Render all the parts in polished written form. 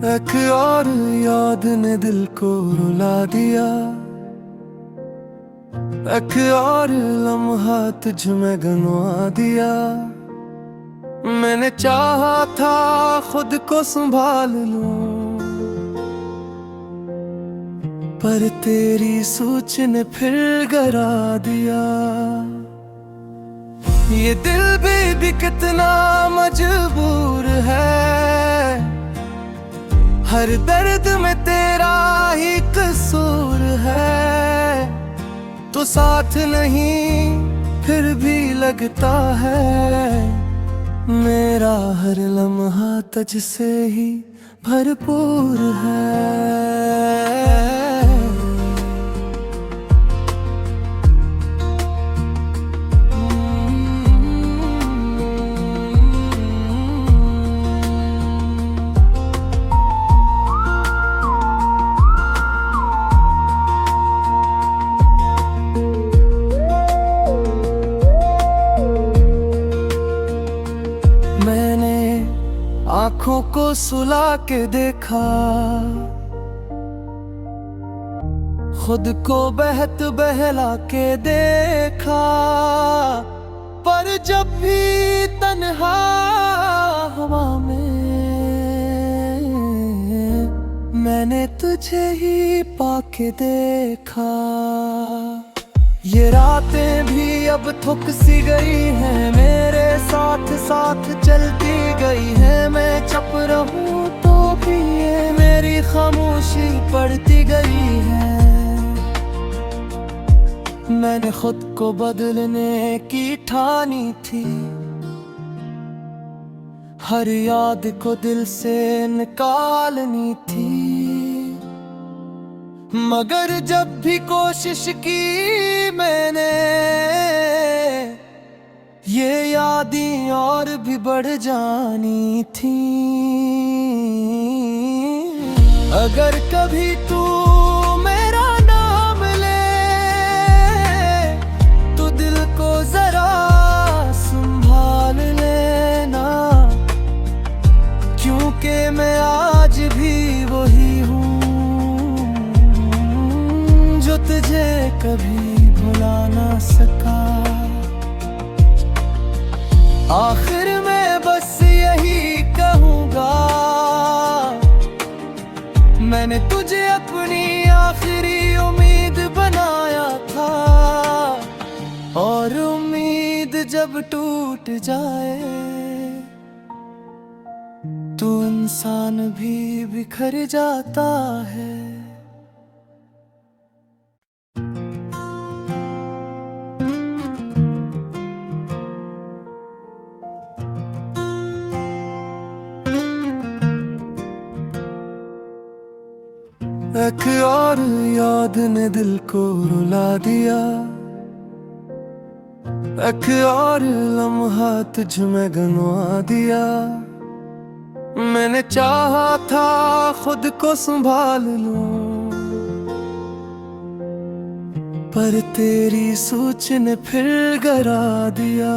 एक और याद ने दिल को रुला दिया। एक और लम्हा तुझ में गंवा दिया। मैंने चाहा था खुद को संभाल लूं, पर तेरी सोच ने फिर गिरा दिया। ये दिल भी कितना मजबूर है, हर दर्द में तेरा ही कसूर है। तो साथ नहीं फिर भी लगता है, मेरा हर लम्हा तुझसे ही भरपूर है। आँखों को सुला के देखा, खुद को बहत बहला के देखा, पर जब भी तन्हा हवा में मैंने तुझे ही पाके देखा। ये रातें भी अब थक सी गई हैं, मेरे साथ साथ चलती गई है। मैं चुप रहूं तो भी ये मेरी खामोशी पड़ती गई है। मैंने खुद को बदलने की ठानी थी, हर याद को दिल से निकालनी थी। मगर जब भी कोशिश की मैंने, ये यादें और भी बढ़ जानी थी। अगर कभी तू मेरा नाम ले, तो दिल को जरा संभाल लेना, क्योंकि मैं आज भी वही हूँ जो तुझे कभी भुला ना सका। आखिर में बस यही कहूँगा, मैंने तुझे अपनी आखिरी उम्मीद बनाया था। और उम्मीद जब टूट जाए, तो इंसान भी बिखर जाता है। एक और याद ने दिल को रुला दिया। एक और लम्हा तुझ में गंवा दिया। मैंने चाहा था खुद को संभाल लूं, पर तेरी सोच ने फिर गिरा दिया।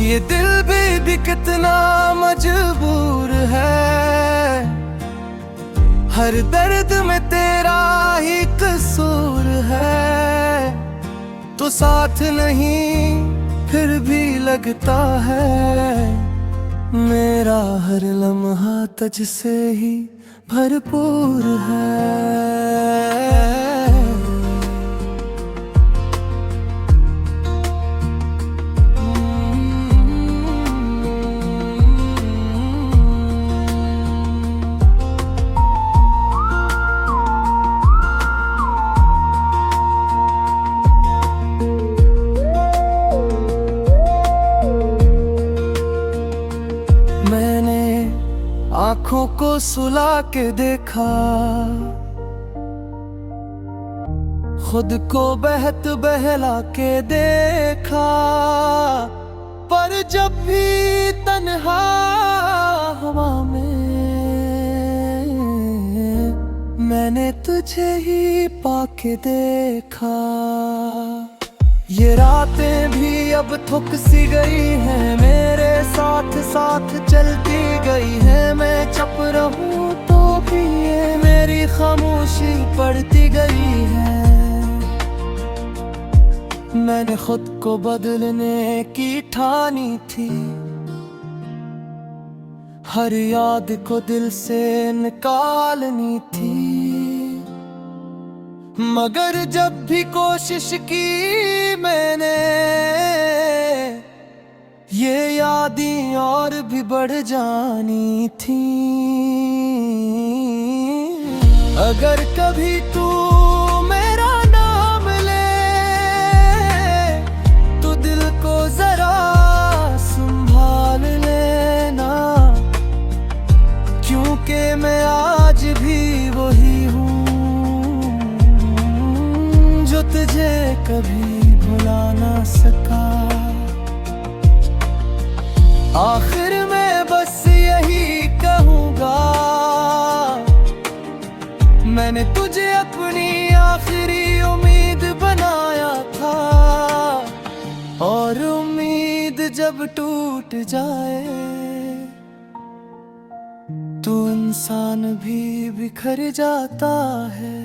ये दिल भी कितना मजबूर है, हर दर्द में तेरा ही कसूर है। तो साथ नहीं फिर भी लगता है, मेरा हर लम्हा तुझसे ही भरपूर है। आँखों को सुला के देखा, खुद को बहत बहला के देखा, पर जब भी तन्हा हवा में मैंने तुझे ही पाके देखा। ये रातें भी अब थक सी गई हैं, मेरे साथ साथ चलती गई है। मैं चुप रहूं तो भी ये मेरी खामोशी पड़ती गई है। मैंने खुद को बदलने की ठानी थी, हर याद को दिल से निकालनी थी। मगर जब भी कोशिश की मैंने, ये यादें और भी बढ़ जानी थी। अगर कभी तू मेरा नाम ले तो दिल को जरा संभाल लेना, क्योंकि मैं आज भी वही हूँ जो तुझे कभी भुला ना सका। आखिर मैं बस यही कहूँगा, मैंने तुझे अपनी आखिरी उम्मीद बनाया था। और उम्मीद जब टूट जाए तो इंसान भी बिखर जाता है।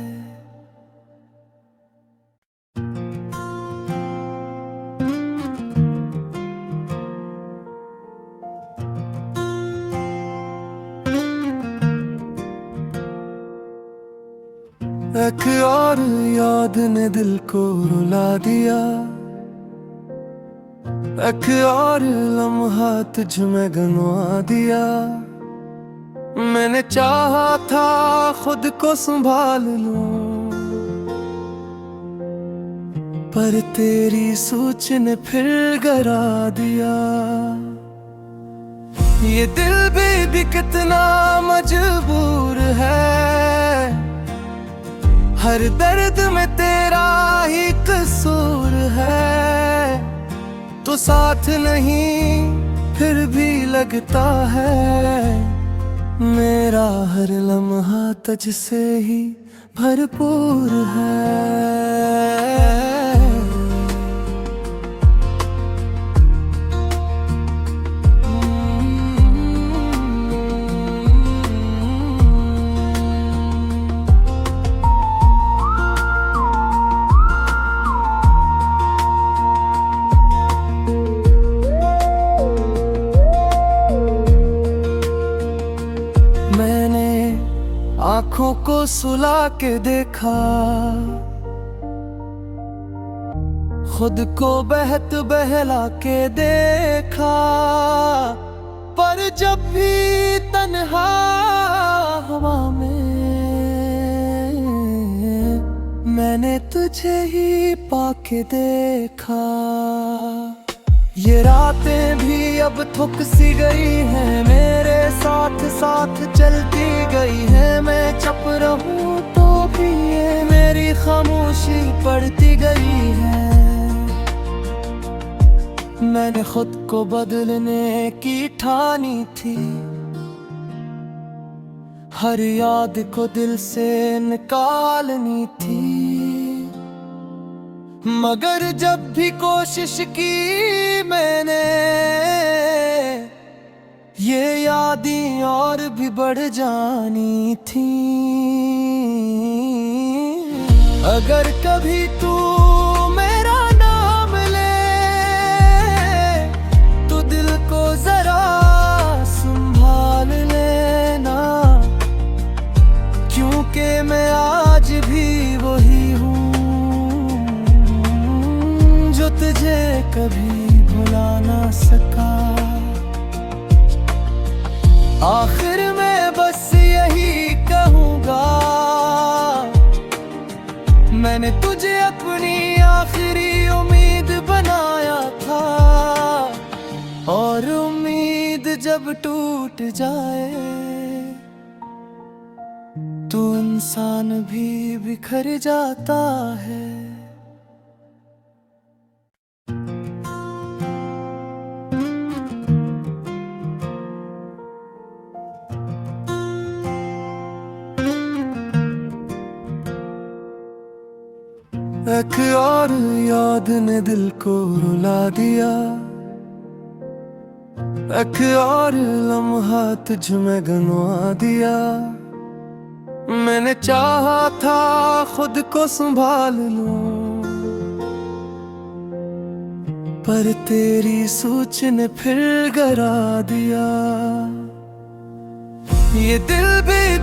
एक और याद ने दिल को रुला दिया, एक और लम्हा तुझ में गंवा दिया। मैंने चाहा था खुद को संभाल लूं, पर तेरी सोच ने फिर गिरा दिया। ये दिल भी कितना मजबूर है, हर दर्द में तेरा ही कसूर है। तो साथ नहीं फिर भी लगता है, मेरा हर लम्हा तुझसे ही भरपूर है। आँखों को सुला के देखा, खुद को बहत बहला के देखा, पर जब भी तन्हा हवा में मैंने तुझे ही पाके देखा। ये रातें भी अब थक सी गई हैं, मेरे साथ साथ चलती गई है। मैं चुप रहूं तो भी ये मेरी खामोशी पड़ती गई है। मैंने खुद को बदलने की ठानी थी, हर याद को दिल से निकालनी थी। मगर जब भी कोशिश की मैंने, ये यादें और भी बढ़ जानी थी। अगर कभी तू मेरा नाम ले तो दिल को जरा संभाल लेना, क्योंकि मैं आज भी वही हूँ जो तुझे कभी भुला ना सका। आखिर मैं बस यही कहूँगा, मैंने तुझे अपनी आखिरी उम्मीद बनाया था। और उम्मीद जब टूट जाए तो इंसान भी बिखर जाता है। एक और याद ने दिल को रुला दिया, एक और लम्हा तुझ में गंवा दिया। मैंने चाहा था खुद को संभाल लूं, पर तेरी सोच ने फिर गिरा दिया। ये दिल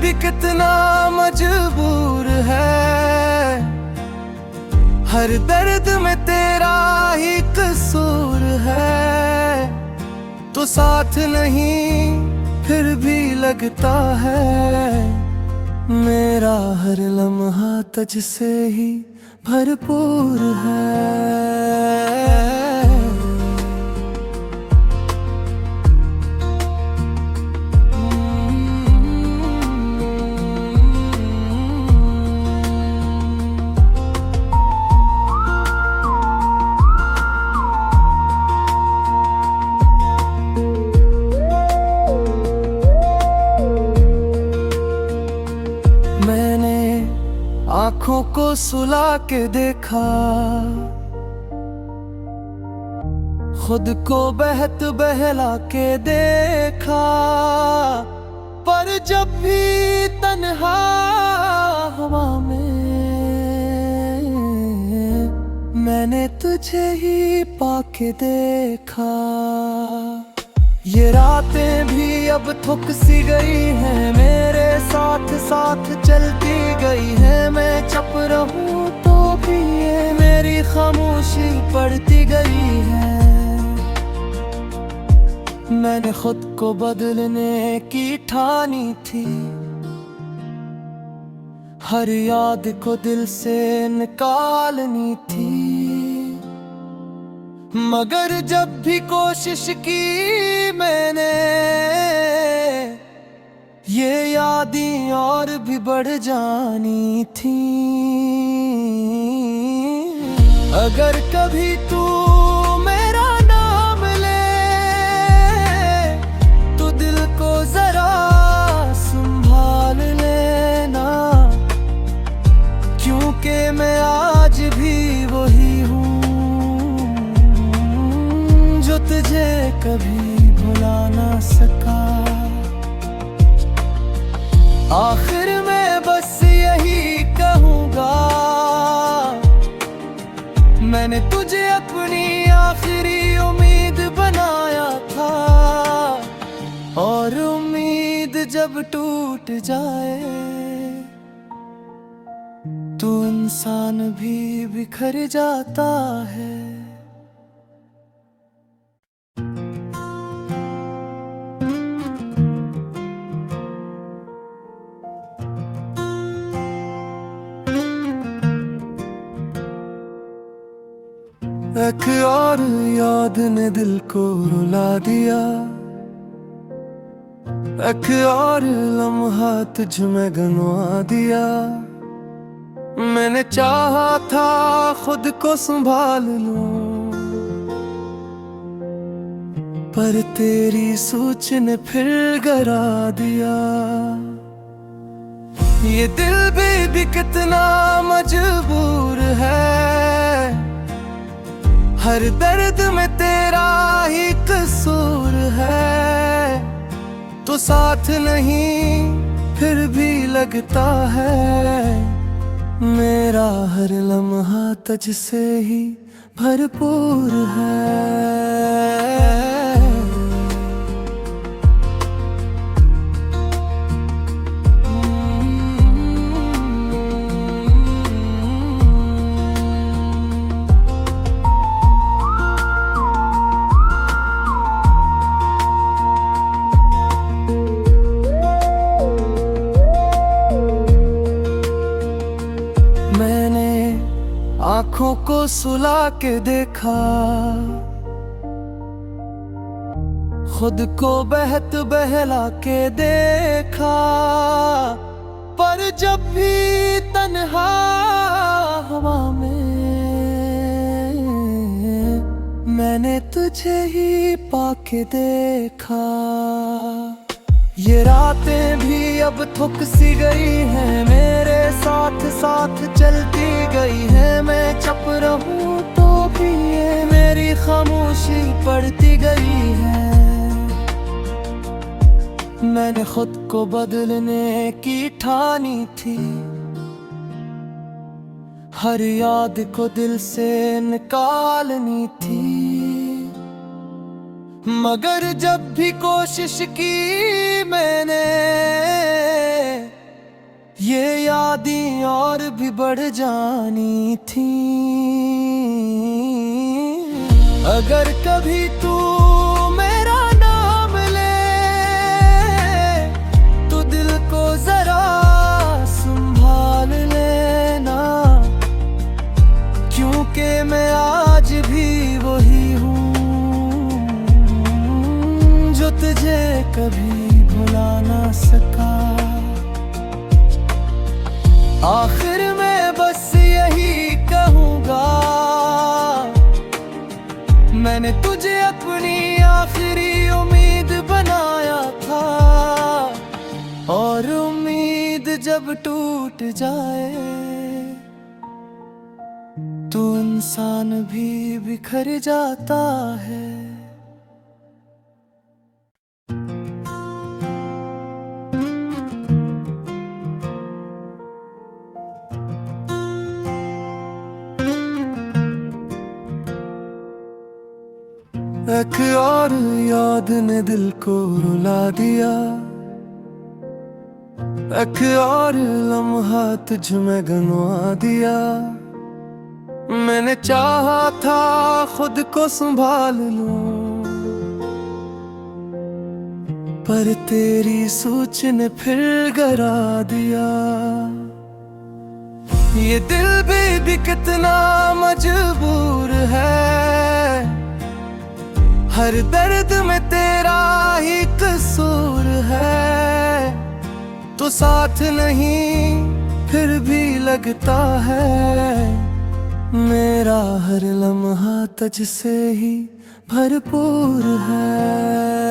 भी कितना मजबूर है, हर दर्द में तेरा ही कसूर है। तो साथ नहीं फिर भी लगता है, मेरा हर लम्हा तुझसे ही भरपूर है। आँखों को सुला के देखा, खुद को बहत बहला के देखा, पर जब भी तन्हा हवा में मैंने तुझे ही पाके देखा। ये रातें भी अब थक सी गई हैं, मेरे साथ साथ चलती गई है। मैं चुप रहूं तो भी ये मेरी खामोशी पड़ती गई है। मैंने खुद को बदलने की ठानी थी, हर याद को दिल से निकालनी थी। मगर जब भी कोशिश की मैंने, ये यादें और भी बढ़ जानी थी। अगर कभी तू मेरा नाम ले, तो दिल को जरा संभाल लेना, क्योंकि मैं आज भी वही हूँ जो तुझे कभी भुला ना सका। आखिर में बस यही कहूँगा, मैंने तुझे अपनी आखिरी उम्मीद बनाया था। और उम्मीद जब टूट जाए, तो इंसान भी बिखर जाता है। एक और याद ने दिल को रुला दिया, एक और लम्हा तुझ में गंवा दिया। मैंने चाहा था खुद को संभाल लूं, पर तेरी सोच ने फिर गिरा दिया। ये दिल भी कितना मजबूर है, हर दर्द में तेरा ही कसूर है। तो साथ नहीं फिर भी लगता है, मेरा हर लम्हा तुझसे ही भरपूर है। आँखों को सुला के देखा, खुद को बहत बहला के देखा, पर जब भी तन्हा हवा में मैंने तुझे ही पाके देखा। ये रातें भी अब थक सी गई हैं, मेरे साथ साथ चलती गई है। मैं चुप रहूं तो भी ये मेरी खामोशी पड़ती गई है। मैंने खुद को बदलने की ठानी थी, हर याद को दिल से निकालनी थी। मगर जब भी कोशिश की मैंने, ये यादें और भी बढ़ जानी थी। अगर कभी तू मेरा नाम ले, तो दिल को जरा संभाल लेना, क्योंकि मैं आज भी वही हूँ जो तुझे कभी भुला ना सका। आखिर में बस यही कहूँगा, मैंने तुझे अपनी आखिरी उम्मीद बनाया था, और उम्मीद जब टूट जाए तो इंसान भी बिखर जाता है। एक और याद ने दिल को रुला दिया, एक और लम्हा तुझ में गंवा दिया। मैंने चाहा था खुद को संभाल लूं, पर तेरी सोच ने फिर गिरा दिया। ये दिल भी कितना मजबूर है, हर दर्द में तेरा ही कसूर है। तो साथ नहीं फिर भी लगता है, मेरा हर लम्हा तुझसे ही भरपूर है।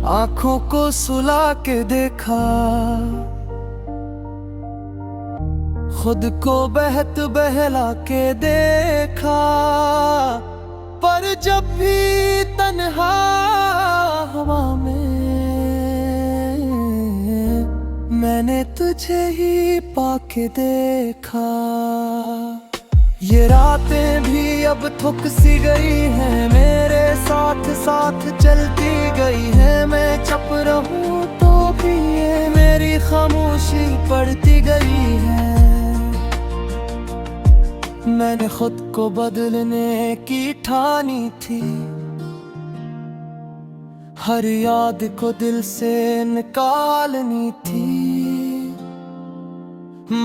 आँखों को सुला के देखा, खुद को बहत बहला के देखा, पर जब भी तन्हा हवा में मैंने तुझे ही पाके देखा। ये रातें भी अब थक सी गई हैं, मेरे साथ साथ चलती गई है। मैं चुप रहूं तो भी ये मेरी खामोशी पड़ती गई है। मैंने खुद को बदलने की ठानी थी, हर याद को दिल से निकालनी थी।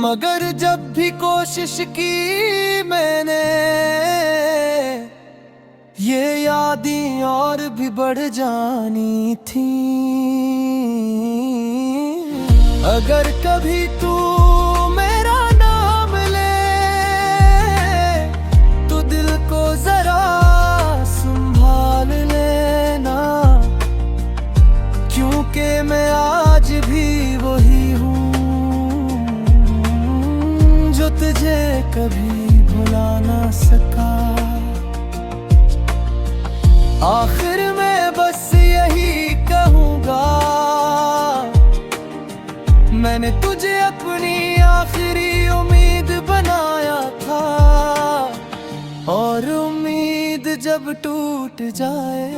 मगर जब भी कोशिश की मैंने, ये यादें और भी बढ़ जानी थी। अगर कभी तू मेरा नाम ले, तो दिल को जरा संभाल लेना, क्योंकि मैं आज भी वही हूँ जो तुझे कभी भुला ना सका। आखिर में बस यही कहूँगा, मैंने तुझे अपनी आखिरी उम्मीद बनाया था, और उम्मीद जब टूट जाए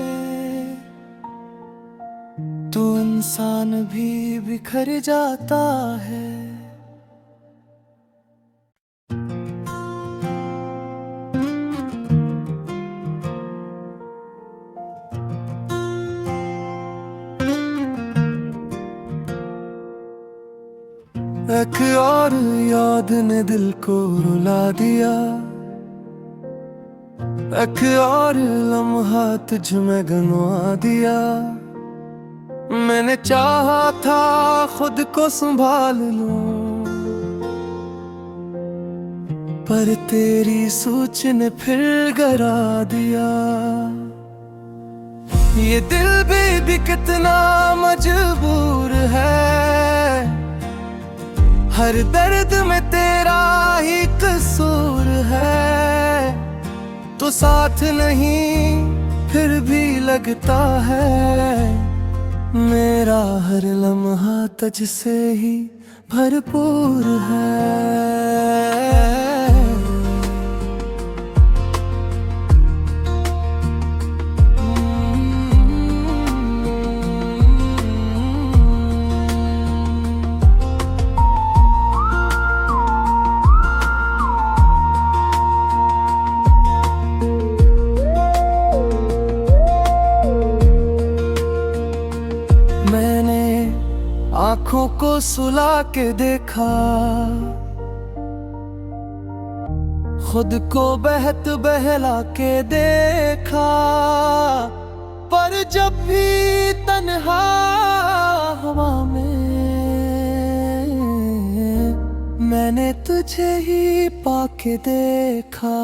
तो इंसान भी बिखर जाता है। एक और याद ने दिल को रुला दिया, एक और लम्हा तुझ में गंवा दिया। मैंने चाहा था खुद को संभाल लूं, पर तेरी सोच ने फिर डरा दिया। ये दिल भी कितना मजबूर है, हर दर्द में तेरा ही कसूर है। तो साथ नहीं फिर भी लगता है, मेरा हर लम्हा तुझसे ही भरपूर है। मैंने आँखों को सुला के देखा, खुद को बहत बहला के देखा, पर जब भी तन्हा हवा में मैंने तुझे ही पाके देखा।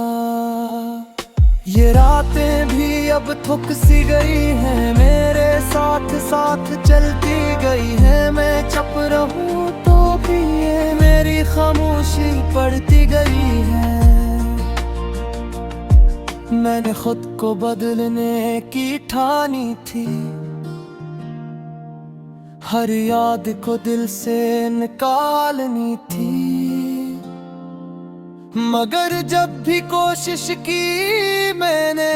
ये रातें भी अब थक सी गई हैं, मेरे साथ साथ चलती गई है। मैं चुप रहूं तो भी ये मेरी खामोशी पड़ती गई है। मैंने खुद को बदलने की ठानी थी, हर याद को दिल से निकालनी थी। मगर जब भी कोशिश की मैंने,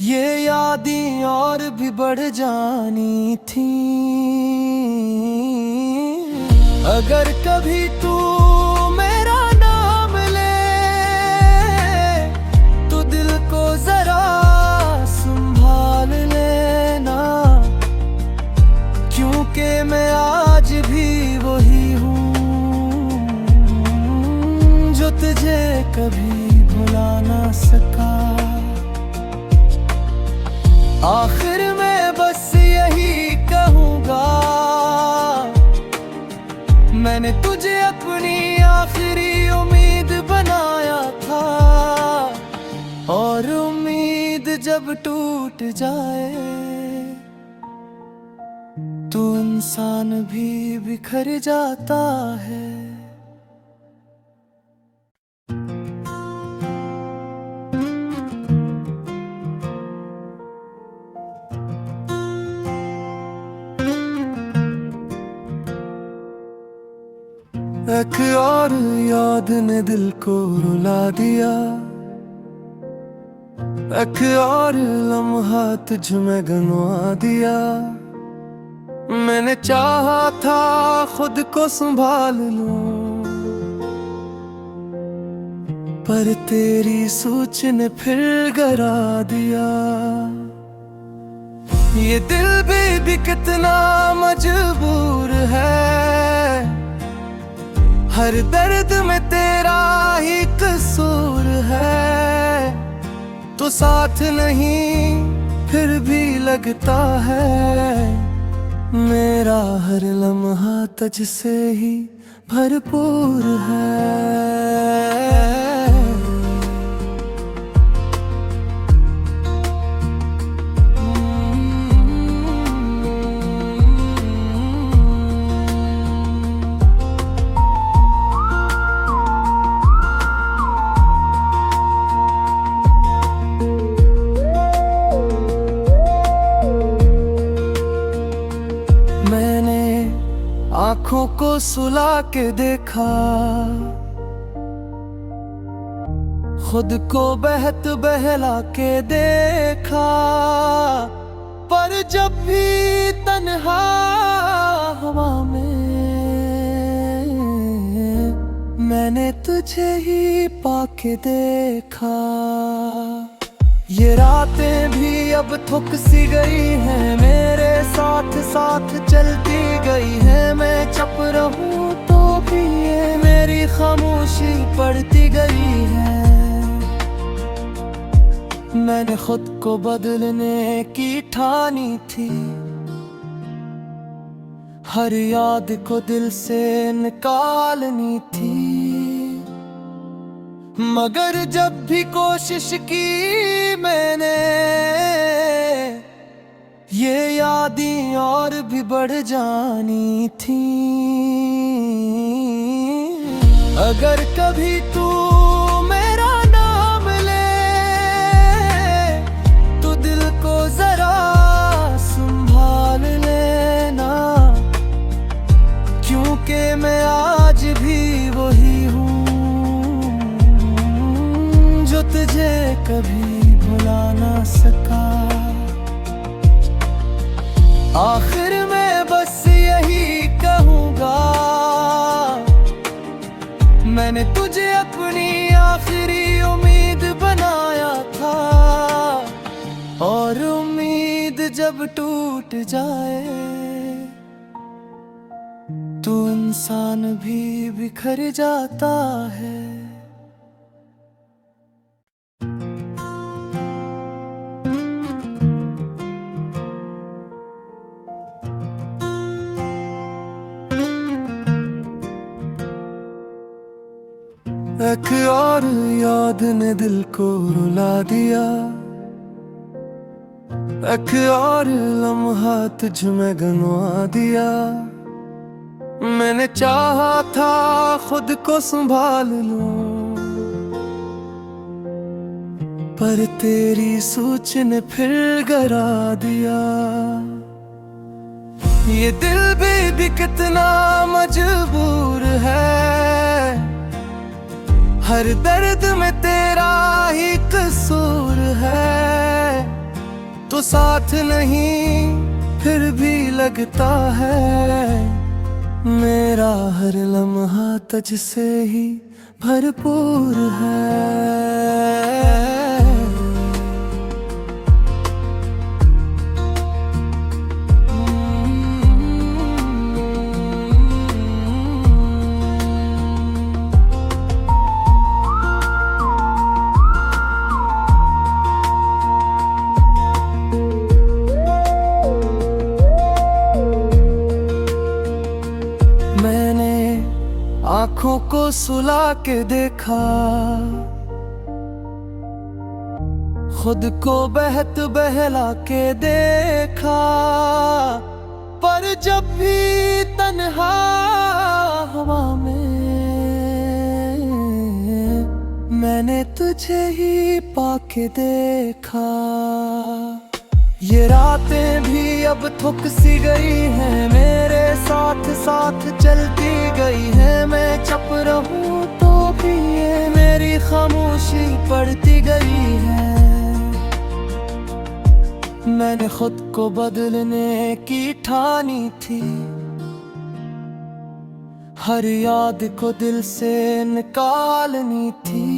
ये यादें और भी बढ़ जानी थी। अगर कभी तू मेरा नाम ले तो दिल को जरा संभाल लेना, क्योंकि मैं आज भी वही हूँ जो तुझे कभी भुला ना सका। आखिर मैं बस यही कहूँगा, मैंने तुझे अपनी आखिरी उम्मीद बनाया था। और उम्मीद जब टूट जाए तो इंसान भी बिखर जाता है। एक और याद ने दिल को रुला दिया, एक और लम्हा तुझ में गंवा दिया। मैंने चाहा था खुद को संभाल लूं, पर तेरी सोच ने फिर डरा दिया। ये दिल भी कितना मजबूर है, हर दर्द में तेरा ही कसूर है। तो साथ नहीं फिर भी लगता है, मेरा हर लम्हा तुझसे ही भरपूर है। आँखों को सुला के देखा, खुद को बहत बहला के देखा, पर जब भी तन्हा हवा में मैंने तुझे ही पाके देखा। ये रातें भी अब थक सी गई हैं, मेरे साथ साथ चलती गई है। मैं चुप रहूं तो भी ये मेरी खामोशी पड़ती गई है। मैंने खुद को बदलने की ठानी थी, हर याद को दिल से निकालनी थी। मगर जब भी कोशिश की मैंने, ये यादें और भी बढ़ जानी थी। अगर कभी तू मेरा नाम ले तो दिल को जरा संभाल लेना, क्योंकि मैं आज भी वही हूँ जो तुझे कभी भुला ना सका। आखिर में बस यही कहूँगा, मैंने तुझे अपनी आखिरी उम्मीद बनाया था, और उम्मीद जब टूट जाए तो इंसान भी बिखर जाता है। एक और याद ने दिल को रुला दिया, एक और लम्हा तुझ में गंवा दिया। मैंने चाहा था खुद को संभाल लूं, पर तेरी सोच ने फिर गिरा दिया। ये दिल भी कितना मजबूर है, हर दर्द में तेरा ही कसूर है। तो साथ नहीं फिर भी लगता है, मेरा हर लम्हा तुझसे ही भरपूर है। आँखों को सुला के देखा, खुद को बहत बहला के देखा, पर जब भी तन्हा हवा में मैंने तुझे ही पाके देखा। ये रातें भी अब थक सी गई हैं, मेरे साथ साथ चलती गई है। मैं चुप रहूं तो भी ये मेरी खामोशी पड़ती गई है। मैंने खुद को बदलने की ठानी थी, हर याद को दिल से निकालनी थी।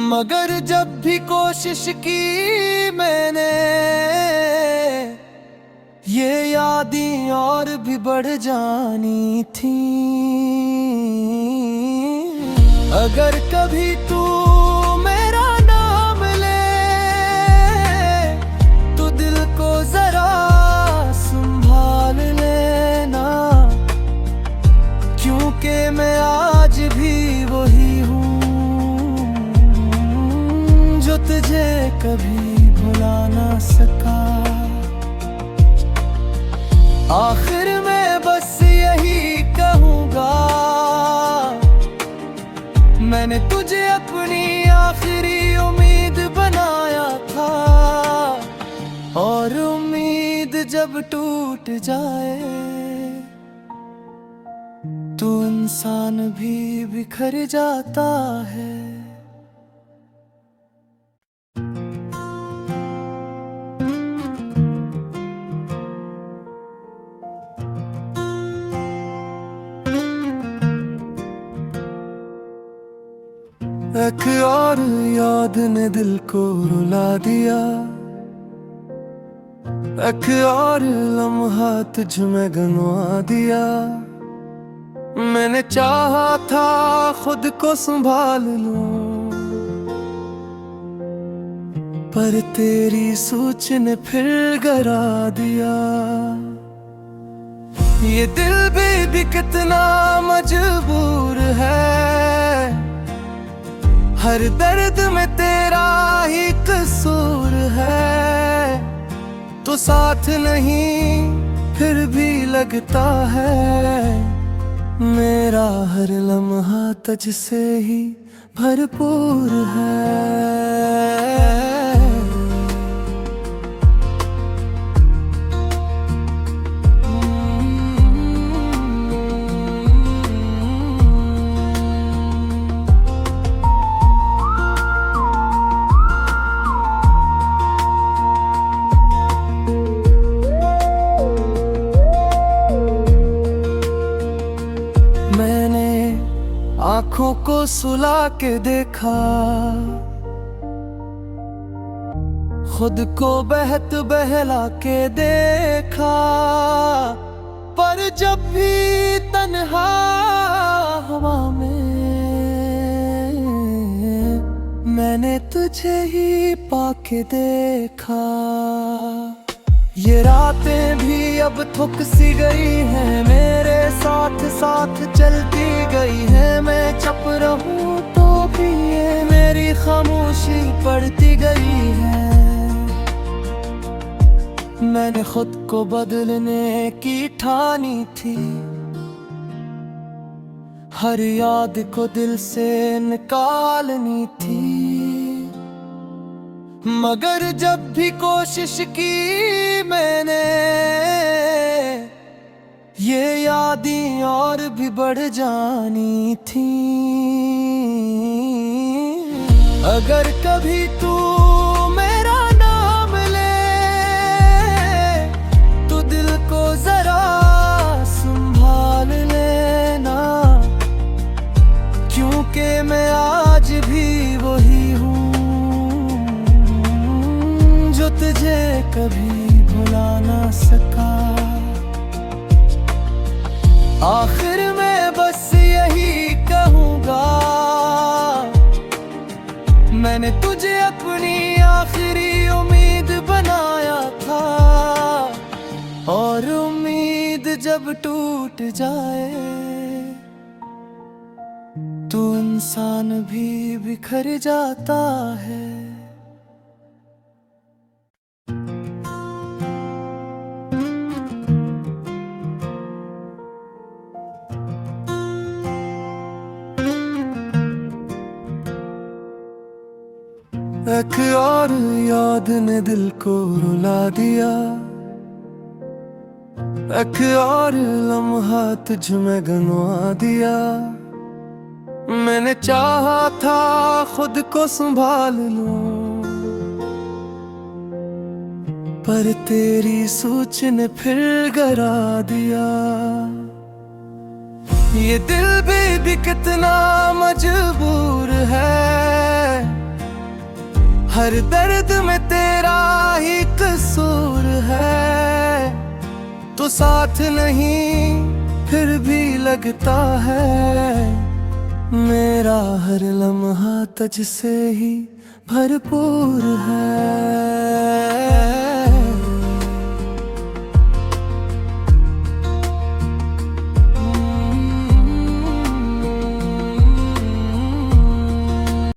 मगर जब भी कोशिश की मैंने, ये यादें और भी बढ़ जानी थी। अगर कभी तू मेरा नाम ले तो दिल को जरा संभाल लेना, क्योंकि मैं आज भी वही हूँ जो तुझे कभी भुला ना सका। आखिर में बस यही कहूँगा, मैंने तुझे अपनी आखिरी उम्मीद बनाया था, और उम्मीद जब टूट जाए तो इंसान भी बिखर जाता है। एक और याद ने दिल को रुला दिया, एक और लम्हा तुझ में गंवा दिया। मैंने चाहा था खुद को संभाल लूं, पर तेरी सोच ने फिर गिरा दिया। ये दिल भी कितना मजबूर है, हर दर्द में तेरा ही कसूर है, तो साथ नहीं फिर भी लगता है। मेरा हर लम्हा तुझसे ही भरपूर है। मैंने आँखों को सुला के देखा, खुद को बहत बहला के देखा, पर जब भी तन्हा हवा में मैंने तुझे ही पाके देखा। ये रातें भी अब थक सी गई हैं, मेरे साथ साथ चलती गई है। मैं चुप रहूं तो भी ये मेरी खामोशी पड़ती गई है। मैंने खुद को बदलने की ठानी थी, हर याद को दिल से निकालनी थी, मगर जब भी कोशिश की मैंने, ये यादें और भी बढ़ जानी थी। अगर कभी तू मेरा नाम ले तो दिल को जरा संभाल लेना, क्योंकि मैं आज भी वही हूँ जो तुझे कभी भुला ना सका। आखिर में बस यही कहूँगा, मैंने तुझे अपनी आखिरी उम्मीद बनाया था, और उम्मीद जब टूट जाए तो इंसान भी बिखर जाता है। एक और याद ने दिल को रुला दिया, एक और लम्हा तुझ में गंवा दिया। मैंने चाहा था खुद को संभाल लूं, पर तेरी सोच ने फिर गिरा दिया। ये दिल भी कितना मजबूर है, हर दर्द में तेरा ही कसूर है, तो साथ नहीं फिर भी लगता है। मेरा हर लम्हा तुझसे ही भरपूर है।